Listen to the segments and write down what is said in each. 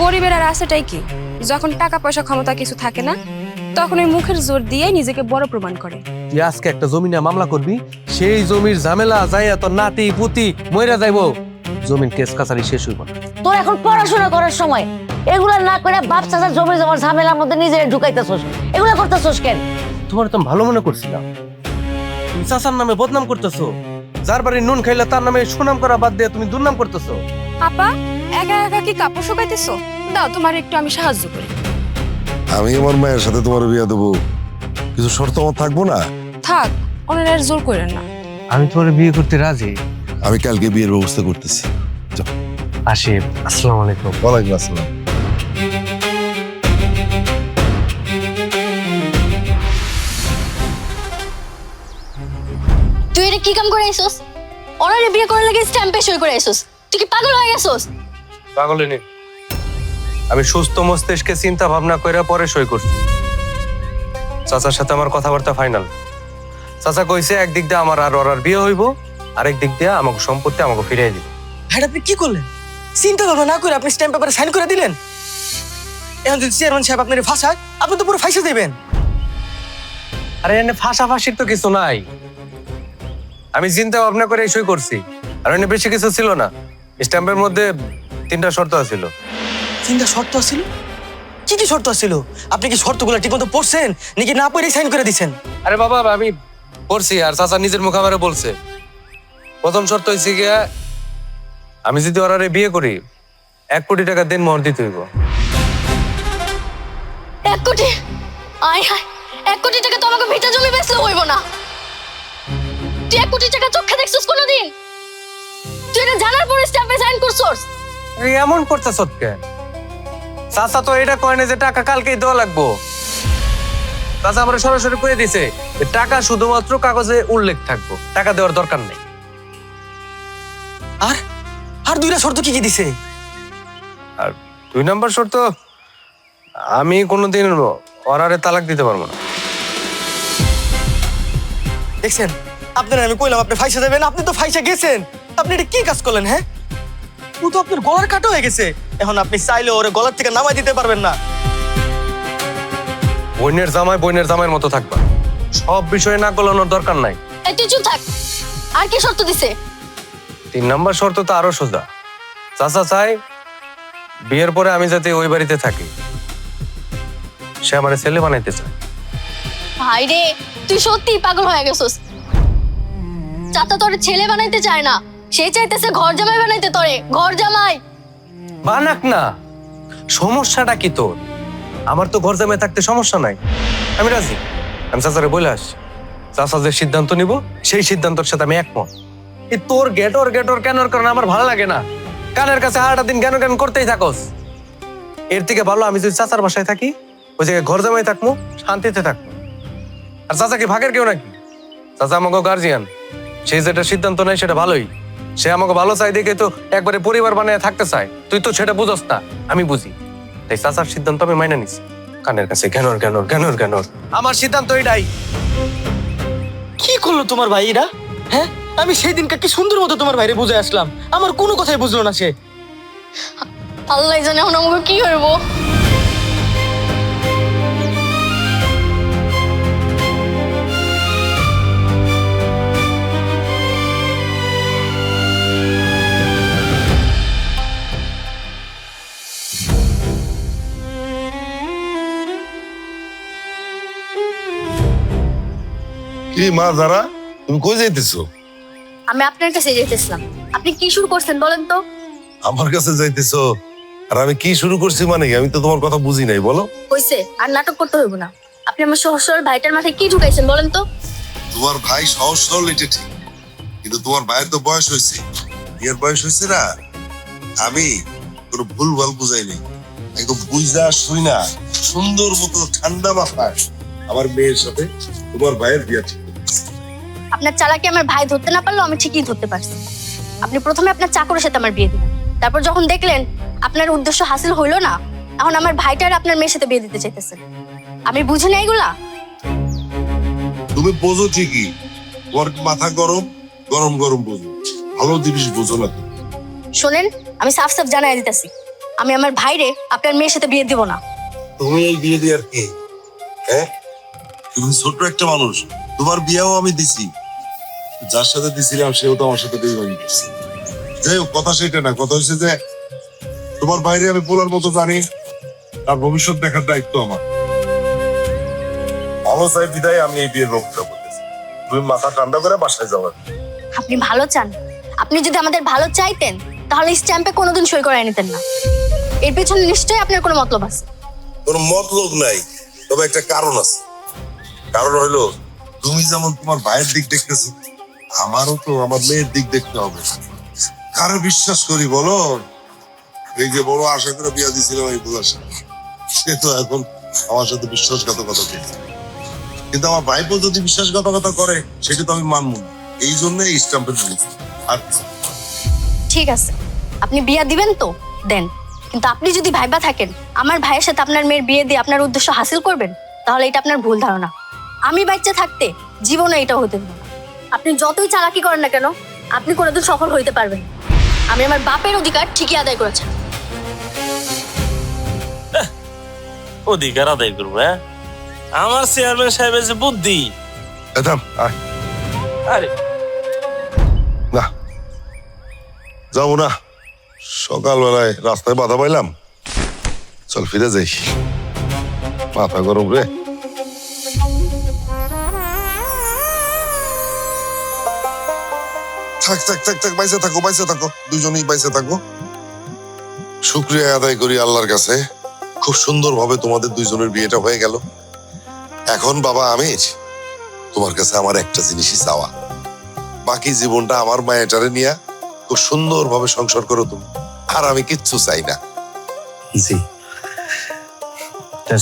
গরিবের আর আছেটাই কি, যখন টাকা পয়সা ক্ষমতা কিছু থাকে না তখন ওই মুখের জোর দিয়ে নিজেকে বড় প্রমাণ করে। তুই আজকে একটা জমি নিয়ে মামলা করবি, সেই জমির ঝামেলা যাইয়া তোর নাতি পুতি মইরা যাইবো, জমির কেস কাছারি শেষ হইব না। তোর এখন পড়াশোনা করার সময়, এগুলা না করে বাপ চাচা জমি জমার ঝামেলার মধ্যে নিজে ঢুকাইতেছস, এগুলা করতেছস কেন? তোমার তো ভালো মনে করছিলাম, তুমি চাচার নামে বদনাম করতেছো, যার বাড়ি নুন খাইলে তার নামে সুনাম করা বাদ দিয়ে তুমি দুর্নাম করতেছো। আপা, একা একা কি কাপড় শুকাইতেছো? দাও তোমার একটু আমি সাহায্য করি। আমি আমার মায়ের সাথে তোমার বিয়ে দেবো, কিছু শর্ত আমার থাকবো না? থাক, ওনারা আর জোর করেন না। আমি তোমার বিয়ে করতে রাজি। আমি কালকে বিয়ের ব্যবস্থা করতেছি। আসি, আসসালামু আলাইকুম। ওয়ালাইকুম আসসালাম। তুই এটা কি কাম করে আইছস? ওনারে বিয়ে করার লাগে স্ট্যাম্পে সই করে আইছস। তুই কি পাগল হয়ে গেছস? পাগল নেই, আমি সুস্থ মস্তিষ্কে চিন্তা ভাবনা করে পরে সই করছি। চাচার সাথে আমার কথাবার্তা ফাইনাল। চাচা কইছে একদিক দিয়ে আমার আর ওর বিয়ে হইব, আরেক দিক দিয়ে আমাকে সম্পত্তি আমাকে ফিরিয়ে দিব। হ্যাঁ, আপনি কি করলেন? চিন্তা ভাবনা না করে আপনি স্ট্যাম্প পেপারে সাইন করে দিলেন। এখন যদি চেয়ারম্যান সাহেব আপনার ফাঁসায়, আপনি তো পুরো ফাঁসে দেবেন। আরে এনে ফাঁসাফাঁসির তো কিছু নাই, আমি চিন্তা ভাবনা করে সই করছি। আর এনে বেশি কিছু ছিল না, স্ট্যাম্পের মধ্যে 3টা শর্ত ছিল। চিন্তা শর্ত ছিল? কি কি শর্ত ছিল? আপনি কি শর্তগুলো ঠিকমতো পড়ছেন নাকি না পড়েই সাইন করে দিচ্ছেন? আরে বাবা, আমি পড়ছি, আর চাচা নিজের মুখে আমারে বলছে। প্রথম শর্ত হয়েছে গিয়া, আমি যদি ওরারে বিয়ে করি 1 কোটি টাকা দেন মোহর দিতে হইব। 1 কোটি? আয় হায়, 1 কোটি টাকা তো আমাকে ভিটা জমি বেচলেও হইব না। তুই 1 কোটি টাকা চোখে দেখছিস কোনোদিন? তুই এটা জানার পরে স্ট্যাম্পে সাইন করছস? এই এমন করতেছ কেন? চাচা তো এটা কয় না যে টাকা কালকেই দেওয়া লাগবো। চাচা আমার সরাসরি কয়ে দিছে যে টাকা শুধুমাত্র কাগজে উল্লেখ থাকবো, টাকা দেওয়ার দরকার নেই। আর আর দুইটা শর্ত কি কি দিছে? আর 2 নাম্বার শর্ত, আমি কোনোদিন ওরারে তালাক দিতে পারবো না। দেখছেন, আপনার আমি কইলাম আপনি ফাইসা দেবেন, আপনি তো ফাইসা গেছেন। আপনি এটা কি কাজ করলেন? হ্যাঁ, ও তো আপনার গলার কাটা হয়ে গেছে। এখন আপনি চাইলে ওরে গলার থেকে নামাই দিতে পারবেন না। বোনের জামাই বোনের জামাইয়ের মতো থাকবা, সব বিষয়ে নাক গলানোর দরকার নাই। এই তুই চুপ থাক। আর কি শর্ত দিছে? 3 নাম্বার শর্ত তো আরো সোজা। চাচা চাই বিয়ের পরে আমি যাতে ওই বাড়িতে থাকি, সে আমার ছেলে বানাইতে চায়। ভাই রে, তুই সত্যিই পাগল হয়ে গেছস। চাচা তোর ছেলে বানাইতে চায় না, সে চাইতেছে ঘর জামাই বানাইতে। তোরে ঘর জামাই বানাক না, সমস্যাটা কি তোর? আমার তো ঘর জামাই থাকতে সমস্যা নাই, আমি রাজি। আমি চাচারে বলে আসছি, চাচা যে সিদ্ধান্ত নিব সেই সিদ্ধান্তের সাথে আমি একমত। এই তোর গেটর কেনর কারণে আমার ভালো লাগে না। কানের কাছে হারাটা দিন জ্ঞান জ্ঞান করতেই থাকস। এর থেকে ভালো আমি যদি চাচার বাসায় থাকি, ওই জায়গায় ঘর জামাই থাকবো, শান্তিতে থাকবো। আর চাচা কি ভাগের কেউ নাকি? চাচা আমাকে গার্জিয়ান, সে যেটা সিদ্ধান্ত নেয় সেটা ভালোই। সে আমাকে ভালো চাই দেখে তো একবারে পরিবার বানিয়ে থাকতে চায়। তুই তো সেটা বুঝস না, আমি বুঝি। তাই চাচার সিদ্ধান্ত আমি মাইনা নিছি। কানের কাছে জ্ঞানর আমার সিদ্ধান্ত এটাই। কি করলো তোমার ভাইরা? হ্যাঁ, আমি সেই দিনকে কি সুন্দর মতো তোমার ভাইরে বুঝে আসলাম, আমার কোনো কথাই বুঝলো না সে। আল্লাহ জানে এখন আমাকে কি হইব। কি মা যারা, তুমি কই যাইতেছো? আমি আপনার কাছে যেতেছিলাম। আপনি কি শুরু করছেন বলেন তো? আমার কাছে যাইতেছো? আর আমি কি শুরু করছি মানে? আমি তো তোমার কথা বুঝি নাই, বলো। কইছে আর নাটক করতে হইব না। আপনি আমার সহসর ভাইটার মাথায় কি ঢুকাইছেন বলেন তো? তোমার ভাই সহজ সরল, এটা ঠিক, কিন্তু তোমার ভাইয়ের তো বয়স হয়েছে, বিয়ের বয়স হয়েছে না। আমি কোনো ভুল ভাল বুঝাই নেই, একদম বুঝা শুই না সুন্দর মতো ঠান্ডা মাথায় আমার মেয়ের সাথে তোমার ভাইয়ের বিয়ে ঠিক করেছি। আপনার চালাকি আমার ভাই ধরতে না পারলেও আমি ঠিকই ধরতে পারছি। আপনি প্রথমে আপনার চাকরের সাথে আমার বিয়ে দিলেন, তারপর যখন দেখলেন আপনার উদ্দেশ্য হাসিল হইল না, এখন আমার ভাইটার আপনার মেয়ের সাথে বিয়ে দিতে চাইতেছেন। আমি বুঝি না এগুলা। তুমি বোঝো ঠিকই, তোমার মাথা গরম গরম গরম বোঝো, ভালো জিনিস বোঝো না। শোনেন, আমি সাফ সাফ জানাই দিতেছি, আমি আমার ভাইরে আপনার মেয়ের সাথে বিয়ে দিব না। তুমি এই বিয়ে দিয়ে আর কি? হ্যাঁ, তুমি ছোট একটা মানুষ, তোমার বিয়েও আমি দিছি, যার সাথে দিছিলাম সেও তো আমার সাথে বেইমানি করছে। যাই হোক, কথা সেটা না, কথা হচ্ছে যে তোমার বাইরে আমি বলার মতো জানি, তার ভবিষ্যৎ দেখার দায়িত্ব আমার। ভালো চাই বিদায় আমি এই বিয়ের রোগটা বলতেছি, তুমি মাথা ঠান্ডা করে বাসায় যাও। আপনি ভালো চান? আপনি যদি আমাদের ভালো চাইতেন তাহলে স্ট্যাম্পে কোনোদিন সই করে নিতেন না। এর পেছনে নিশ্চয়ই আপনার কোনো মতলব আছে। কোনো মতলব নাই, তবে একটা কারণ আছে। কারণ হলো, তুমি যেমন তোমার ভাইয়ের দিক দেখতেছো, আমারও তো আমার মেয়ের দিক দেখতে হবে। কারো বিশ্বাস করি বলো? এই যে বড় আশা করে বিয়া দিয়েছিলাম এই বুলার সাথে, সে তো এখন আমার সাথে বিশ্বাসঘাতকতা করছে। কিন্তু আমার ভাইপো যদি বিশ্বাসঘাতকতা করে সেটা তো আমি মানবো না। এই জন্য এই স্ট্যাম্পের জিনিস। আর ঠিক আছে, আপনি বিয়া দিবেন তো দেন, কিন্তু আপনি যদি ভাইবা থাকেন আমার ভাইয়ের সাথে আপনার মেয়ের বিয়ে দিয়ে আপনার উদ্দেশ্য হাসিল করবেন, তাহলে এটা আপনার ভুল ধারণা। আমি বাচ্চা থাকতে জীবনে এটা হতে দেব না। আপনি যতই চালাকি করেন না কেন, আপনি কোনোদিন সফল হইতে পারবেন না। আমি আমার বাপের অধিকার ঠিকই আদায় করেছি। অধিকার আদায় করবো? হ্যাঁ, আমার চেয়ারম্যান সাহেবের যে বুদ্ধি! আরে না, যাবো না, সকালবেলায় রাস্তায় বাধা পাইলাম, চল ফিরে যাই, মাথা গরম রে। থাক থাক থাক থাক, বাইসে থাকো, বাইসে থাকো, দুজনেই বাইসে থাকো। শুকরিয়া আদায় করি আল্লাহর কাছে, খুব সুন্দর ভাবে তোমাদের দুইজনের বিয়েটা হয়ে গেল। এখন বাবা আমির, তোমার কাছে আমার একটা জিনিসই চাওয়া, বাকি জীবনটা আমার মায়েটারে নিয়ে খুব সুন্দর ভাবে সংসার করো তুমি, আর আমি কিচ্ছু চাই না। জি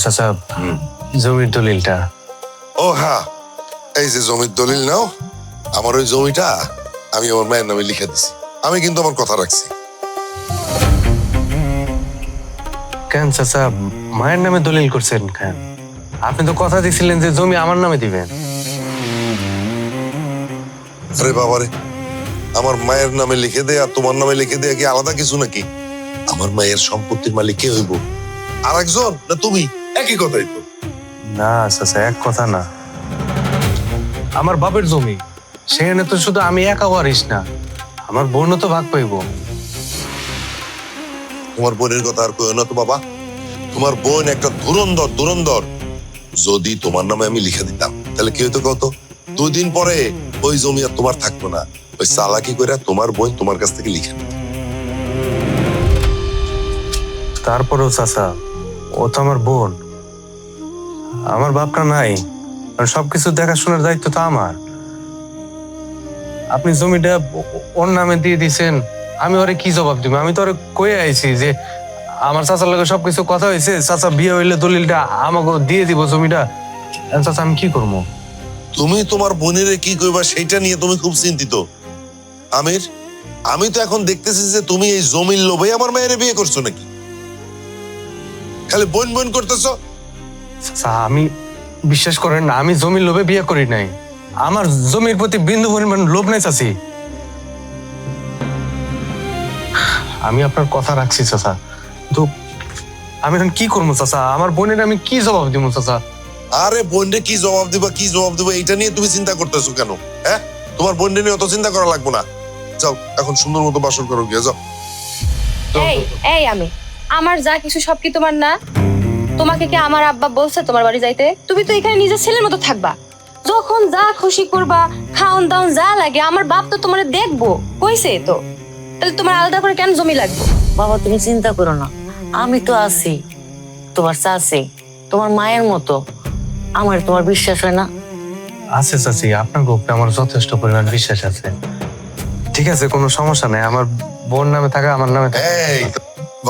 চাচা, জমির দলিলটা। ও হ্যাঁ, এই যে জমির দলিল নাও, আমার ওই জমিটা আমি আমার মায়ের নামে লিখে দিছি। আমি কিন্তু আমার কথা রাখছি। কেন চাচা মায়ের নামে দলিল করছেন কেন? আপনি তো কথা দিয়েছিলেন যে জমি আমার নামে দিবেন। আরে বাবারে, আমার মায়ের নামে লিখে দেয়া আর তোমার নামে লিখে দেয়া কি আলাদা কিছু নাকি? আমার মায়ের সম্পত্তির মালিক কে হইব? আর একজন না তুমি? একই কথাই তো। না চাচা, এক কথা না। আমার বাপের জমি, সেখানে তো শুধু আমি একা ওয়ারিশ না, আমার বোনও তো ভাগ পাইব। তোমার বোনের কথা আর কইও না তো বাবা, তোমার বোন একটা ধুরন্ধর ধুরন্ধর। যদি তোমার নামে আমি লিখে দিতাম তাহলে কি হইতো কত? 2 দিন পরে ওই জমি আর তোমার থাকতো না। ওই চালাকি করে তোমার বোন তোমার কাছ থেকে লিখে নিত। তারপরেও চাচা, ও তো আমার বোন, আমার বাপটা নাই, আর সবকিছু দেখাশোনার দায়িত্ব তো আমার। আপনি জমিটা ওর নামে দিয়ে দিছেন, আমি ওরে কি জবাব দিব? আমি তো ওরে কয়ে আইছি যে আমার চাচার লগে সবকিছু কথা হয়েছে, চাচা বিয়ে হইলে দলিলটা আমাকে দিয়ে দিব জমিটা। চাচা আমি কি করবো? তুমি তোমার বোনের কি কইবা সেইটা নিয়ে তুমি খুব চিন্তিত আমির। আমি তো এখন দেখতেছি যে তুমি এই জমির লোভে আমার মায়ের বিয়ে করছো নাকি? খালি বোন বোন করতেছো। চাচা আমি, বিশ্বাস করেন না, আমি জমির লোভে বিয়ে করি নাই। আমার জমির প্রতি বিন্দু পরিমাণ লোভ নাই চাচি। আমি আপনার কথা রাখছি চাচা, কিন্তু আমি এখন কি করবো চাচা? আমার বোনের আমি কি জবাব দিব চাচা? আরে বোনরে কি জবাব দিবা, কি জবাব দিবা এটা নিয়ে তুমি চিন্তা করতেছো কেন? হ্যাঁ, তোমার বোনরে নিয়ে অত চিন্তা করা লাগবে না। যাও এখন সুন্দর মতো বাসর করো, গিয়ে যাও। এই এই আমি, আমার যা কিছু সব কি তোমার না? তোমাকে কি আমার আব্বা বলছে তোমার বাড়ি যাইতে? তুমি তো এখানে নিজের ছেলের মতো থাকবা, যখন যা খুশি করবা, খাওন দাওন যা লাগে। আমার বাপ তো তোমার দেখবো কইছে তো, তাহলে তোমার আলাদা করে কেন জমি লাগবে? বাবা তুমি চিন্তা করো না, আমি তো আছি, তোমার চাচি, তোমার মায়ের মতো। আমার তোমার বিশ্বাস হয় না? আছে চাচি, আপনার গোপে আমার যথেষ্ট পরিমাণ বিশ্বাস আছে। ঠিক আছে, কোনো সমস্যা নাই, আমার বোন নামে থাকা আমার নামে থাকা। এই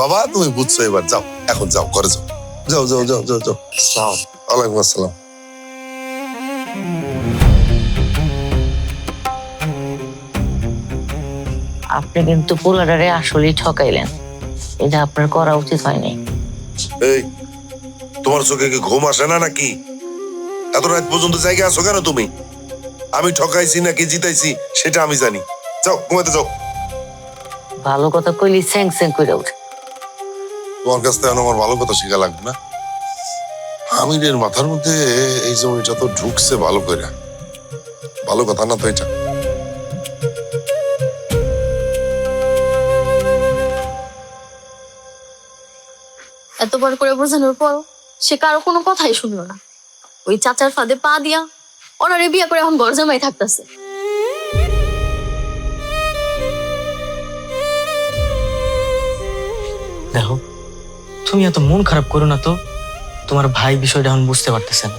বাবা, তুমি বুঝছো এবার, যাও এখন যাও, ঘরে যাও, যাও যাও যাও যাও যাও। ওয়ালাইকুম আসসালাম। আপনি কিন্তু পোলাডারে আসলেই ঠকাইলেন, এটা আপনার করা উচিত হয়নি। এই তোমার চোখে কি ঘুম আসে না নাকি? এত রাত পর্যন্ত জায়গায় আছো কেন তুমি? আমি ঠকাইছি নাকি জিতাইছি সেটা আমি জানি। যাও ঘুমাতে যাও। ভালো কথা কইলি স্যাং স্যাং করে উঠে। তোমার কাছ থেকে আমার ভালো কথা শেখা লাগবে না। আমিরের মাথার মধ্যে এই জমিটা তো ঢুকছে ভালো করে, ভালো কথা না তো এটা। এতবার করে বোঝানোর পর সে কারো কোনো কথাই শুনলো না। ওই চাচার ফাঁদে পা দিয়া ওনারে বিয়ে করে এখন ঘর জামাই থাকতেছে। দেখো, তুমি এত মন খারাপ করো না তো। তোমার ভাই বিষয়টা এখন বুঝতে পারতেছে না,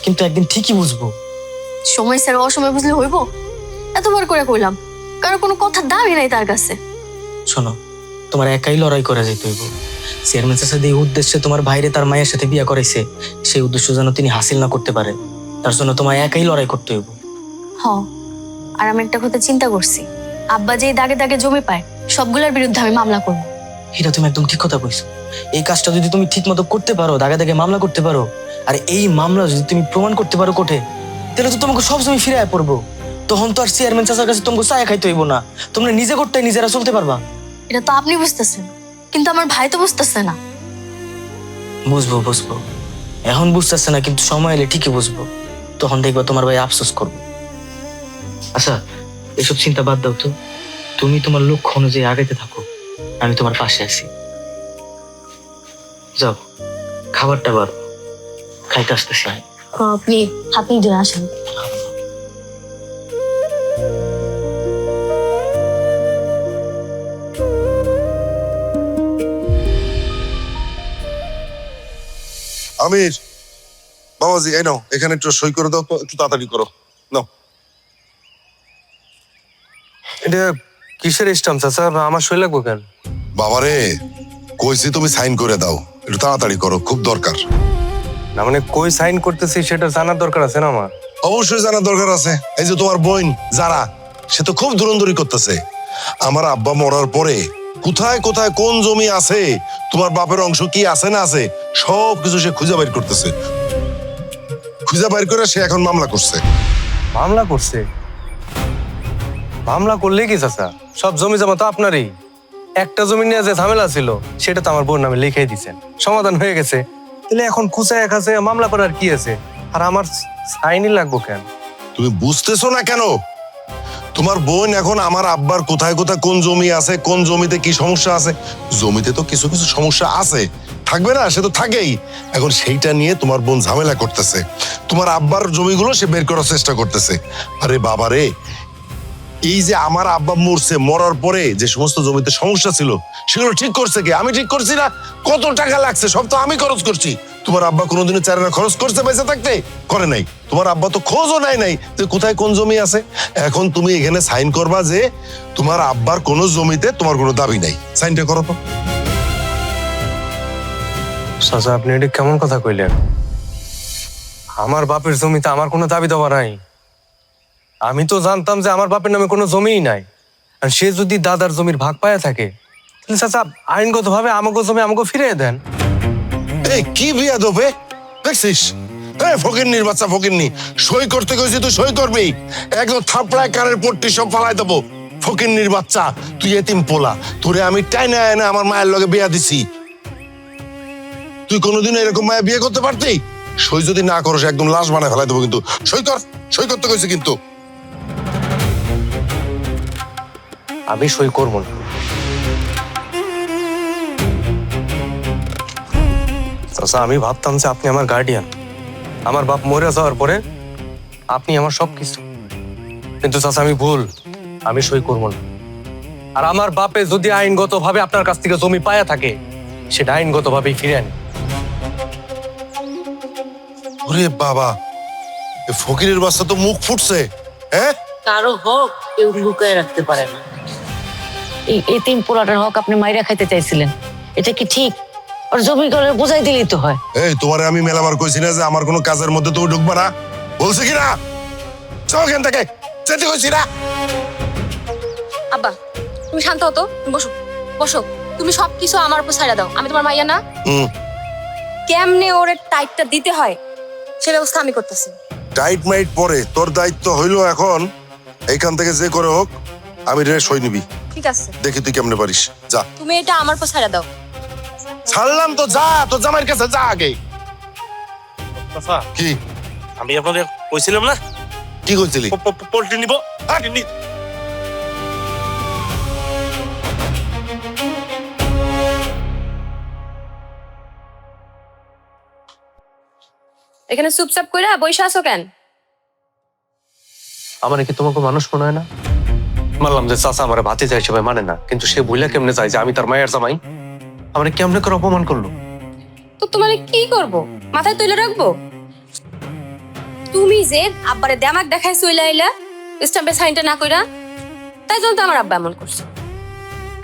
কিন্তু একদিন ঠিকই বুঝবো। সময় স্যার অসময় বুঝলে হইব? এতবার করে কইলাম, কারো কোনো কথার দামই নাই তার কাছে। শোনো, তোমার একাই লড়াই করা যেতে হইব। চেয়ারম্যান চাচা এই উদ্দেশ্যে তোমার ভাইরে তার মায়ের সাথে বিয়ে করাইছে, সেই উদ্দেশ্য যেন তিনি হাসিল না করতে পারে, তার জন্য তোমার একাই লড়াই করতে হইব। হ, আর আমি একটা কথা চিন্তা করছি, আব্বা যে দাগে দাগে জমি পায় সবগুলোর বিরুদ্ধে আমি মামলা করব। এটা তুমি একদম ঠিক কথা কইছো। এই কাজটা যদি তুমি ঠিক মতো করতে পারো, দাগে দাগে মামলা করতে পারো, আর এই মামলা যদি তুমি প্রমাণ করতে পারো কোর্টে, তাহলে তো তোমাকে সবসময় ফিরে আয় পড়বো। তখন তো আর চেয়ারম্যান চাচার কাছে তোমাকে চায়া খাইতে হইব না, তোমরা নিজে করতে নিজেরা চলতে পারবা। এটা তো আপনি বুঝতেছেন, কিন্তু আমার ভাই তো বুঝতেছে না। বুঝবো বুঝবো, এখন বুঝতেছে না, কিন্তু সময় এলে ঠিকই বুঝবো। তখন দেখবা তোমার ভাই আফসোস করবে। আচ্ছা, এসব চিন্তা বাদ দাও তো, তুমি তোমার লক্ষ্য অনুযায়ী আগাইতে থাকো, আমি তোমার পাশে আছি। যাও, খাবারটা বার খাইতে আসতেছি। আপনি হাত নিয়ে আসেন। আমির, বাবাজি এই নাও, এখানে একটু সই করে দাও তো, একটু তাড়াতাড়ি করো। নাও। এটা কিসের স্টাম্প চাচা? আমার সই লাগবো কেন? বাবারে, কইছি তুমি সাইন করে দাও, একটু তাড়াতাড়ি করো, খুব দরকার। না মানে কই সাইন করতেছি সেটা জানার দরকার আছে না আমার? অবশ্যই জানার দরকার আছে। এই যে তোমার বোন যারা, সে তো খুব দূরন্দূরি করতেছে। আমার আব্বা মরার পরে কোথায় কোথায় কোন জমি আছে, তোমার বাপের অংশ কি আছে না আছে, সব কিছু সে খুঁজে বাইর করতেছে। খুঁজে বাইর করে সে এখন মামলা করছে। মামলা করছে? মামলা করলে কি চাচা? সব জমি জমা তো আপনারই। একটা জমি নিয়ে যে ঝামেলা ছিল সেটা তো আমার বোন নামে লিখে দিচ্ছেন, সমাধান হয়ে গেছে। তাহলে এখন খুঁচায় কাছে মামলা করার কি আছে? আর আমার সাইনই লাগবো কেন? তুমি বুঝতেছো না কেন? তোমার বোন এখন আমার আব্বার কোথায় কোথায় কোন জমি আছে, কোন জমিতে কি সমস্যা আছে, জমিতে তো কিছু কিছু সমস্যা আছে, থাকবে না? সে তো থাকেই। এখন সেইটা নিয়ে তোমার বোন ঝামেলা করতেছে, তোমার আব্বার জমিগুলো সে বের করার চেষ্টা করতেছে। আরে বাবারে, এই যে আমার আব্বা মরছে, মরার পরে যে সমস্ত জমিতে সমস্যা ছিল সেগুলো ঠিক করছে কে? আমি ঠিক করছি না? কত টাকা লাগছে সব তো আমি খরচ করছি। তোমার আব্বা কোনোদিনও চারানা খরচ করছে বেঁচে থাকতে? করে নাই। তোমার আব্বা তো খোঁজও নাই যে কোথায় কোন জমি আছে। এখন তুমি এখানে সাইন করবা যে তোমার আব্বার কোনো জমিতে তোমার কোনো দাবি নাই। সাইনটা করো তো। চাচা আপনি এটা কেমন কথা কইলেন? আমার বাপের জমিতে আমার কোনো দাবি দেওয়া নাই। আমি তো জানতাম যে আমার বাপের নামে কোনো জমিই নাই। আর সে যদি দাদার জমির ভাগ পায়া থাকে, তাহলে চাচা আইনগত ভাবে আমাকে জমি আমাকে ফিরিয়ে দেন। এই কি বিয়া দেবে দেখছিস? ফকিরনির বাচ্চা, ফকিরনি, সই করতে কইছি তুই সই করবি, একদম থাপড়ায় কানের পট্টি সব ফালাই দেবো। ফকিরনির বাচ্চা, তুই এতিম পোলা, তোরে আমি টাইনা এনে আমার মায়ের লগে বিয়া দিছি। তুই কোনোদিন এরকম মায়ের বিয়ে করতে পারতি? সই যদি না করো একদম লাশ বানায় ফেলাই দেবো। কিন্তু সই কর, সই করতে কইছি কিন্তু। আমি সই করবো না। চাচা আমি ভাবতাম যে আপনি আমার গার্ডিয়ান, আমার বাপ মরে যাওয়ার পরে আপনি আমার সবকিছু। কিন্তু চাচা আমি ভুল, আমি সই করবো না। আর আমার বাপে যদি আইনগত ভাবে আপনার কাছ থেকে জমি পায়া থাকে, সেটা আইনগত ভাবেই ফিরে আনি। ওরে বাবা, এ ফকিরের বাচ্চা তো মুখ ফুটছে। হ্যাঁ, কারো হক কেউ লুকায় রাখতে পারে না। এই এতিম পোলাটার হক আপনি মাইরা খাইতে চাইছিলেন, এটা কি ঠিক? ওর জমি করে বুঝাই দিলেই তো হয়। এই তোমারে আমি মেলাবার কইছি না যে আমার কোনো কাজের মধ্যে তুমি ঢুকবা না? বলছি কি না? চল এখান থেকে, যেতে কইছি না? আব্বা তুমি শান্ত হতো, বসো বসো। তুমি সবকিছু আমার উপর ছাইড়া দাও, আমি তোমার মাইয়া না? কেমনে ওরে টাইটটা দিতে হয় সে ব্যবস্থা আমি করতেছি। টাইট মাইট পরে তোর দায়িত্ব হইলো এখন এইখান থেকে যে করে হোক আমি রে সই নিবি। ঠিক আছে, দেখি তুই কেমনে পারিস। যা। তুমি এটা আমার উপর ছাইড়া দাও। ছাড়লাম তো, যা তোর জামাইয়ের কাছে যা আগে। চাচা, কি আমি আপনাদের কইছিলাম না কি করছিলি? পোল্ট্রি নিব। এখানে চুপচাপ কইরা বইসা আছো কেন? আমার কি তোমাকে মানুষ মনে হয় না? মানলাম যে চাচা আমার ভাতিজা হিসেবে মানে না, কিন্তু সে বইলা কেমনে যায় যে আমি তার মায়ের জামাই? আমার কেমনে করে অপমান করলো? তো তোমার কি করব? মাথায় তুলে রাখবো? তুমি যে আব্বারে দেমাক দেখায় চইলা আইলা স্ট্যাম্পে সাইনটা না কইরা, তাই জন্য তো আমার আব্বা এমন করছে।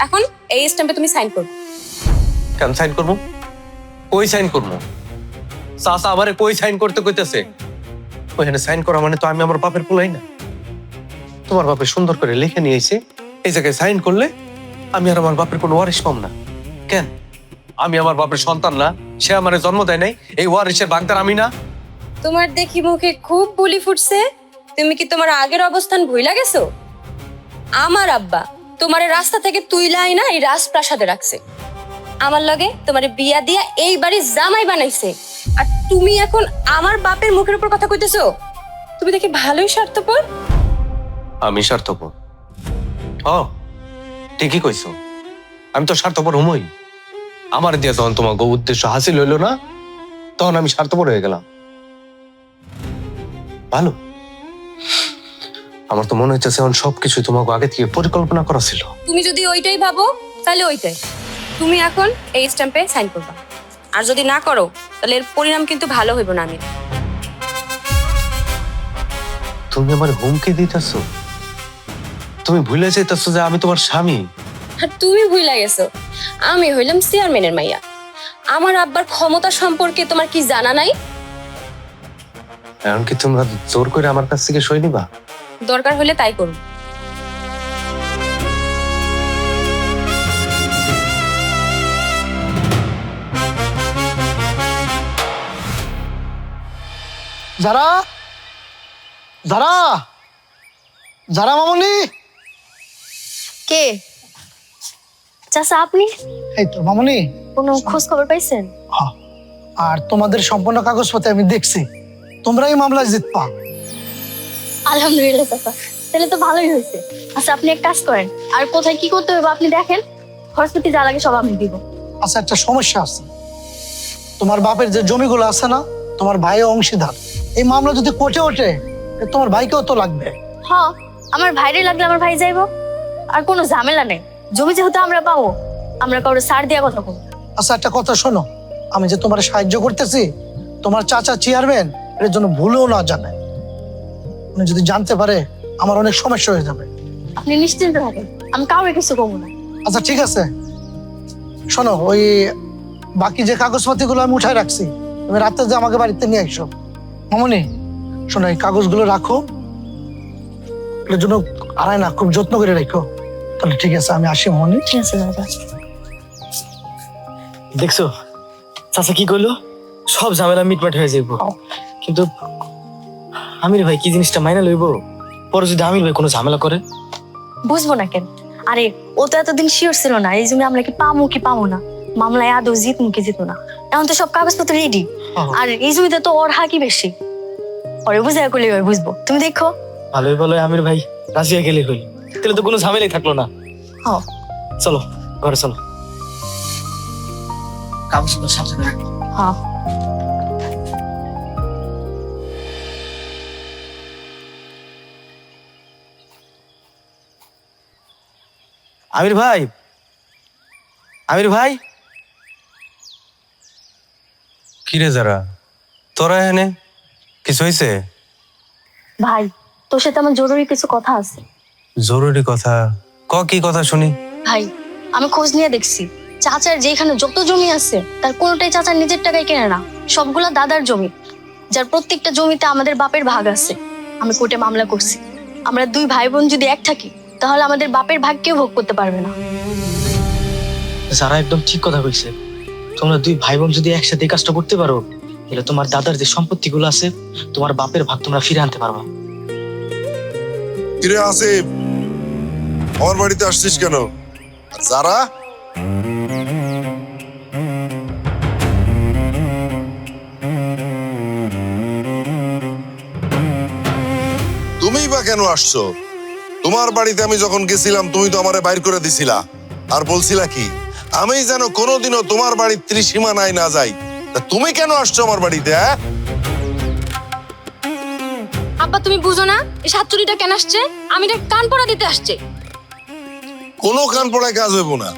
এখন এই স্ট্যাম্পে তুমি সাইন করবে। কেন সাইন করবো? কই সাইন করবো? চাচা আমারে কই সাইন করতে কইতেছে? ওইখানে সাইন করা মানে তো আমি আমার বাপের পোলাই না। তোমার বাপে সুন্দর করে লিখে নিয়েছে, এই জায়গায় সাইন করলে আমি আর আমার বাপের কোনো ওয়ারিশ পাম না। কেন? আমি আমার বাপের সন্তান না? সে আমারে জন্ম দেয় নাই? এই ওয়ারিশের বাগদার আমি না? তোমার দেখি মুখে খুব বুলি ফুটছে। তুমি কি তোমার আগের অবস্থান ভুইলা গেছো? আমার আব্বা তোমারে রাস্তা থেকে তুইলা আইনা এই রাজপ্রাসাদে রাখছে। আমার লগে তোমারে বিয়া দিয়া এই বাড়ির জামাই বানাইছে। আর তুমি এখন আমার বাপের মুখের উপর কথা কইতেছো? তুমি দেখি ভালোই স্বার্থপর। আমি স্বার্থপর? ও ঠিকই কইছো, আমি তো স্বার্থপর হমই। আমার দিয়ে যখন তোমার উদ্দেশ্য হাসিল হইলো না, তখন আমি স্বার্থপর হয়ে গেলাম। ভালো, আমার তো মনে হচ্ছে এখন সবকিছু তোমাকে আগে থেকে পরিকল্পনা করা ছিল। তুমি যদি ওইটাই ভাবো তাহলে ওইটাই। তুমি এখন এই স্ট্যাম্পে সাইন করবা, আর যদি না করো তাহলে এর পরিণাম কিন্তু ভালো হইব না। আমি তুমি আমার হুমকি দিতেছো? তুমি ভুলে যাইতেছো যে আমি তোমার স্বামী। আর তুমি ভুইলা গেছো আমি হইলাম চেয়ারম্যানের মাইয়া। আমার আব্বার ক্ষমতা সম্পর্কে তোমার কি জানা নাই? এখন কি তোমরা জোর করে আমার কাছ থেকে সই নিবা? দরকার হলে তাই করুন। যারা যারা যারা মামনি, কে? চাচা আপনি? এই তো মামনি। কোনো খোঁজ খবর পাইছেন? হ্যাঁ, আর তোমাদের সম্পূর্ণ কাগজপত্র আমি দেখছি, তোমরা এই মামলায় জিতপা। আলহামদুলিল্লাহ চাচা, তাহলে তো ভালোই হয়েছে। আচ্ছা আপনি এক কাজ করেন, আর কোথায় কি করতে হবে আপনি দেখেন, খরচপাতি যা লাগে সব আমি দিব। আচ্ছা একটা সমস্যা আছে, তোমার বাপের যে জমিগুলো আছে না, তোমার ভাই অংশীদার। এই মামলা যদি কোর্টে ওঠে, তোমার ভাইকেও তো লাগবে। হ্যাঁ, আমার ভাইরে লাগলে আমার ভাই যাইবো, আর কোনো ঝামেলা নেই। জমি যেহেতু আমরা পাবো, আমরা কারো ছাড় দেওয়া কথা বলবো। আচ্ছা একটা কথা শোনো, আমি যে তোমার সাহায্য করতেছি, তোমার চাচা চেয়ারম্যান এর জন্য ভুলেও না জানে। উনি যদি জানতে পারে আমার অনেক সমস্যা হয়ে যাবে। আপনি নিশ্চিন্ত থাকেন, আমি কাউরে কিছু করবো না। আচ্ছা ঠিক আছে, শোনো ওই বাকি যে কাগজপাতিগুলো আমি উঠায় রাখছি, তুমি রাতে যে আমাকে বাড়িতে নিয়ে আসো। মামনি শোনো, এই কাগজগুলো রাখো, এর জন্য আড়াই না, খুব যত্ন করে রেখো। তাহলে ঠিক আছে, আমি আসি মামনি। ঠিক আছে দাদা। দেখছো চাচা কি করলো? সব ঝামেলা মিটমাট হয়ে যাইব। কিন্তু আমির ভাই কি জিনিসটা মাইনা লইব? পরে যদি আমির ভাই কোনো ঝামেলা করে? বুঝবো না কেন? আরে ও তো এতদিন শিওর ছিল না এই জমি আমরা কি পামো না, মামলায় আদৌ জিতমু কি জিতবো না। এখন তো সব কাগজপত্র রেডি, আর এই জমিতে তো ওর হাকি বেশি। পরে বুঝে করলে বুঝবো, তুমি দেখো। ভালোই ভালো আমির ভাই রাজি হয়ে গেলে হইল, তাহলে তো কোনো ঝামেলাই থাকলো না। হ্যাঁ চলো ঘরে চলো। কাগজগুলো সাথে রাখো। হ্যাঁ। আমির ভাই, আমির ভাই। কি রে যারা, তোরা এখানে কিছু হয়েছে? ভাই তোর সাথে আমার জরুরি কিছু কথা আছে। জরুরি কথা? কি কথা শুনি? ভাই আমি খোঁজ নিয়ে দেখছি, চাচার যেখানে যত জমি আছে তার কোনোটাই চাচার নিজের টাকায় কেনে না, সবগুলা দাদার জমি, যার প্রত্যেকটা জমিতে আমাদের বাপের ভাগ আছে। আমি কোর্টে মামলা করছি, আমরা দুই ভাই বোন যদি এক থাকি তাহলে আমাদের বাপের ভাগ কেউ ভোগ করতে পারবে না। যারা একদম ঠিক কথা কইছে, তোমরা দুই ভাই বোন যদি একসাথে এই কাজটা করতে পারো, তাহলে তোমার দাদার যে সম্পত্তিগুলো আছে, তোমার বাপের ভাগ তোমরা ফিরে আনতে পারবা। কিরে আসিফ, আমার বাড়িতে আসছিস কেন? আর যারা কেন আসছো? তোমার বাড়িতে আমি যখন গেছিলাম তুমি তো আমারে বাইর করে দিছিলা, আর বলছিলা কি আমি যেন কোনোদিনও তোমার বাড়ির ত্রিসীমানায় না যাই। তা তুমি কেন আসছো আমার বাড়িতে? হ্যাঁ, আব্বা তুমি বুঝো না এই সাতচুরিটা কেন আসছে? আমি এটা কান পড়া দিতে আসছে। কোনো কান পড়ায় কাজ হইব না।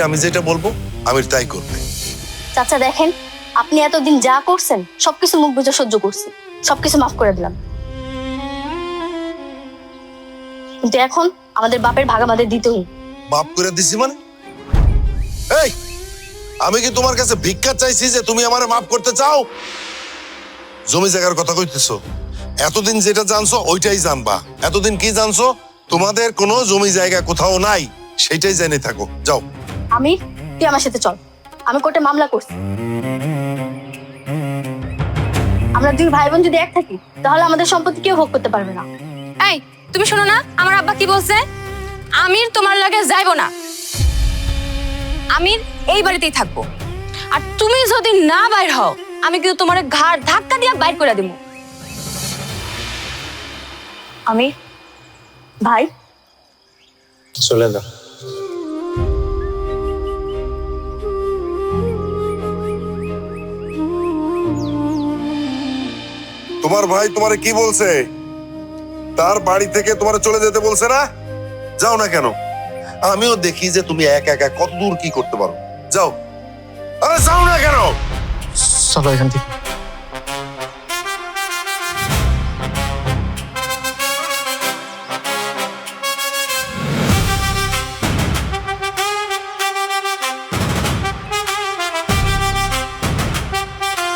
আমি যেটা বলবো আমির তাই করবে। চাচা দেখেন, আপনি এতদিন যা করছেন সবকিছু মুখ বুঝে সহ্য করছি, সবকিছু মাফ করে দিলাম, কিন্তু এখন আমাদের বাপের ভাগ আমাদের দিতেই। মাফ করে দিছি মানে? এই, আমি কি তোমার কাছে ভিক্ষা চাইছি যে তুমি আমারে মাফ করতে চাও? জমি জায়গার কথা কইতেছো? এতদিন যেটা জানছো ওইটাই জানবা। এতদিন কি জানছো? তোমাদের কোনো জমি জায়গা কোথাও নাই, সেটাই জেনে থাকো। যাও। আমি, তুই আমার সাথে চল, আমি কোর্টে মামলা করছি। আমরা দুই ভাই বোন যদি এক থাকি তাহলে আমাদের সম্পত্তি কেউ ভোগ করতে পারবে না। এই তুমি শোনো না আমার আব্বা কি বলছে? আমির তোমার লাগে যাইবো না, আমির এই বাড়িতেই থাকবো। আর তুমি যদি না বাইর হও আমি কিন্তু তোমার ঘাড় ধাক্কা দিয়ে বাইর করে দিব। আমি ভাই, চলে যা। তোমার ভাই তোমারে কি বলছে? তার বাড়ি থেকে তোমারে চলে যেতে বলছে না? যাও না কেন? আমিও দেখি যে তুমি একা একা কত দূর কি করতে পারো। যাও। আরে যাও না কেন? চলো এখান থেকে।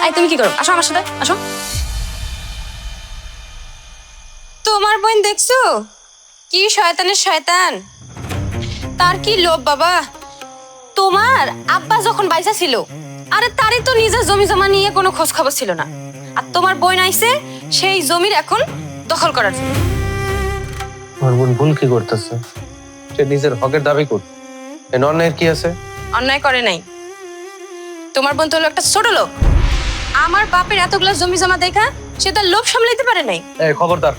এই তুমি কি করো? আসো আমার সাথে আসো। তোমার বোন দেখছো কি শয়তানের শয়তান, তার কি লোভ বাবা। তোমার আব্বা যখন বাইসা ছিল আরে তারই তো নিজের জমি জমা নিয়ে কোনো খোঁজ খবর ছিল না, আর তোমার বোন আইছে সেই জমির এখন দখল করার জন্য। আমার বোন ভুল কি করতেছে? সে নিজের হকের দাবি করছে, এ অন্যায়ের কি আছে? অন্যায় করে নাই, তোমার বোন তো হলো একটা ছোট লোক। আমার বাপের এতগুলো জমি জমা দেখা সে তার লোভ সামলাইতে পারে নাই। এই খবরদার,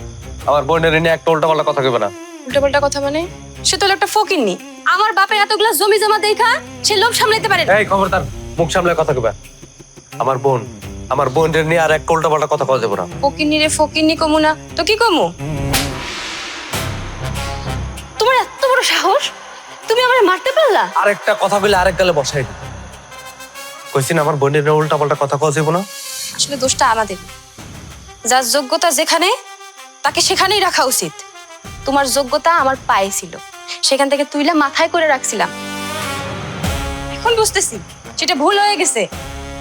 আমার বোনের নিয়ে একটা উল্টাপাল্টা কথা কইবে না। উল্টাপাল্টা কথা মানে? সে তো হলো একটা ফকিন্নি। আমার বাপের এতগুলো জমি জমা দেখা সে লোভ সামলাইতে পারে না। এই খবরদার, মুখ সামলায় কথা কইবে। আমার বোনের নিয়ে আর একটা উল্টাপাল্টা কথা কওয়া যাবে না। ফকিন্নি রে ফকিন্নি কমু না তো কি কমু? তোমার এত বড় সাহস, তুমি আমারে মারতে পারলা? আরেকটা কথা কইলে আরেক গালে বসাই দিই। কইছি না আমার বোনের নিয়ে উল্টাপাল্টা কথা কওয়া যাবে না। আসলে দোষটা আমাদের। যার যোগ্যতা যেখানে তাকে সেখানেই রাখা উচিত। তোমার যোগ্যতা আমার পায়ে ছিল, সেখান থেকে তুইলা মাথায় করে রাখছিলাম। এখন বুঝতেছি সেটা ভুল হয়ে গেছে।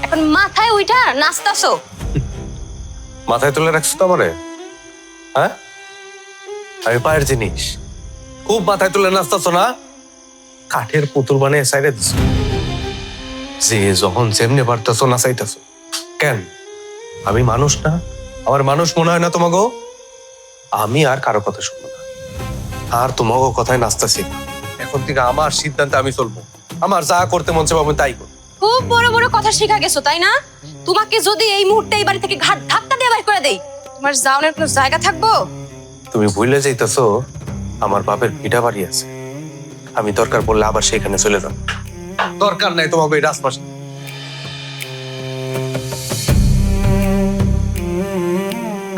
এখন মাথায় উইঠা নাচতাছো। মাথায় তুলে রাখছো তো আমারে? হ্যাঁ, আমি পায়ের জিনিস খুব মাথায় তুলে নাচতেছো না? কাঠের পুতুল বানিয়ে সাইডে দিছ, যে যখন যেমনি পারতেছো নাচাইতেছো কেন? আমি মানুষ না? আমার মানুষ মনে হয় না তোমাকে? আমি আর কারো কথা শুনবো না, আর তোমাকে কথায় নাচতেছি না। এখন থেকে আমার সিদ্ধান্তে আমি চলবো, আমার যা করতে মন চাইবে আমি তাই করবো। খুব বড় বড় কথা শিখা গেছো তাই না? তোমাকে যদি এই মুহূর্তে এই বাড়ি থেকে ঘাট ধাক্কা দিয়ে বের করে দেই, তোমার যাওয়ার কোনো জায়গা থাকবো? তুমি ভুলে যাইতেছো আমার বাপের ভিটা বাড়ি আছে, আমি দরকার পড়লে আবার সেখানে চলে যাব। দরকার নাই তোমাকে এই রাজপাশে।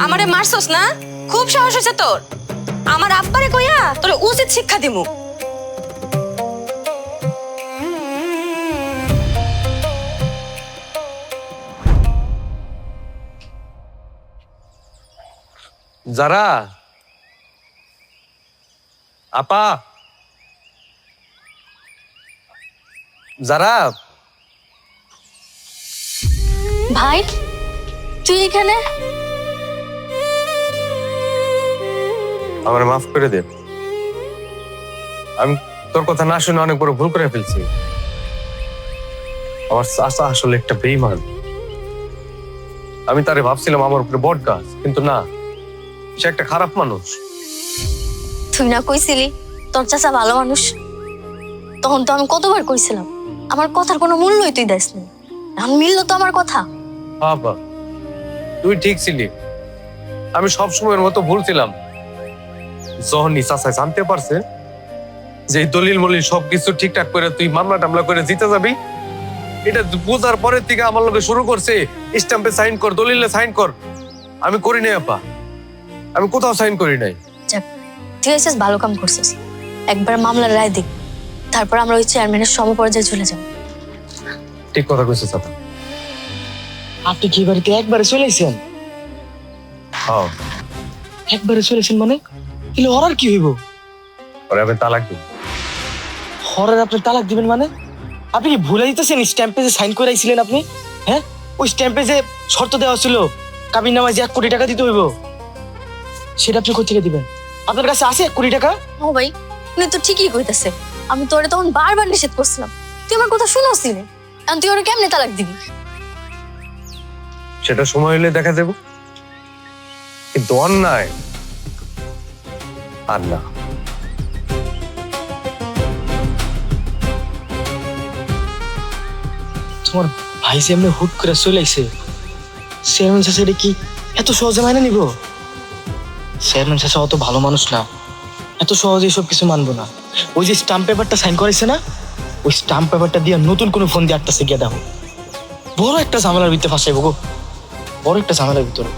আমারে মারছস না? খুব সাহস হয়েছে তোর। আমার আব্বারে কইয়া তোর উচিত শিক্ষা দিমু। যারা আপা, যারা ভাই তুই এখানে? আমার মাফ করে দে, আমি তোর কথা না শুনে অনেক বড় ভুল করে ফেলছি। আমার চাচা আসলে একটা বেঈমান। আমি তারে ভাবছিলাম আমার উপরে বট গাছ, কিন্তু না, সে একটা খারাপ মানুষ। তুই না কইছিলি তোর চাচা ভালো মানুষ? তখন তো আমি কতবার কইছিলাম আমার কথার কোনো মূল্যই তুই দিস না। এখন মিললো তো আমার কথা। বাবা তুই ঠিক ছিলি, আমি সব সময়ের মতো ভুল ছিলাম। যখনই চাচা জানতে পারছে যে এই দলিল মলিল সবকিছু ঠিকঠাক করে তুই মামলা টামলা করে জিতে যাবি, এটা বোঝার পরের থেকে আমার লোকে শুরু করছে স্ট্যাম্পে সাইন কর, দলিলে সাইন কর। আমি করি নাই আপা, আমি কোথাও সাইন করি নাই। যাক, তুই এসেছিস, ভালো কাম করছিস। একবার মামলার রায় দেখ, তারপর আমরা ওই চেয়ারম্যানের সমপর্যায়ে চলে যাব। ঠিক কথা কইছে চাচা। আপনি কি বাড়িতে একবারে চলে আইছেন? হ্যাঁ, একবারে চলেছেন মানে? কিন্তু হরার কি হইব? পরে আমি তালাক দিব। হরার আপনি তালাক দিবেন মানে? আপনি কি ভুলে দিতেছেন স্ট্যাম্পে যে সাইন করে আইছিলেন আপনি? হ্যাঁ, ওই স্ট্যাম্পে যে শর্ত দেওয়া ছিল কাবিন নামায় যে 1 কোটি টাকা দিতে হইব, সেটা আপনি কোথা থেকে দিবেন? আপনার কাছে আছে 1 কোটি টাকা? ও ভাই, উনি তো ঠিকই কইতাছে। আমি তোরে তখন বারবার নিষেধ করছিলাম, তুই আমার কথা শুনোসি না। এখন তুই ওরে কেমনে তালাক দিবি? সেটা সময় হলে দেখা যাবে, কিন্তু অন্যায় আর না। তোমার ভাই যে এমনি হুট করে চলে আইছে, চেয়ারম্যান চাচা এটা কি এত সহজে মাইনে নিব? চেয়ারম্যান চাচা অত ভালো মানুষ না, এত সহজে সব কিছু মানবো না। ওই যে স্টাম্প পেপারটা সাইন করাইছে না, ওই স্টাম্প পেপারটা দিয়ে নতুন কোনো ফোন দিয়ে আটটাছে গিয়ে দেখো, বড় একটা ঝামেলার ভিতরে ফাঁসাইবো গো, বড় একটা ঝামেলার ভিতরে।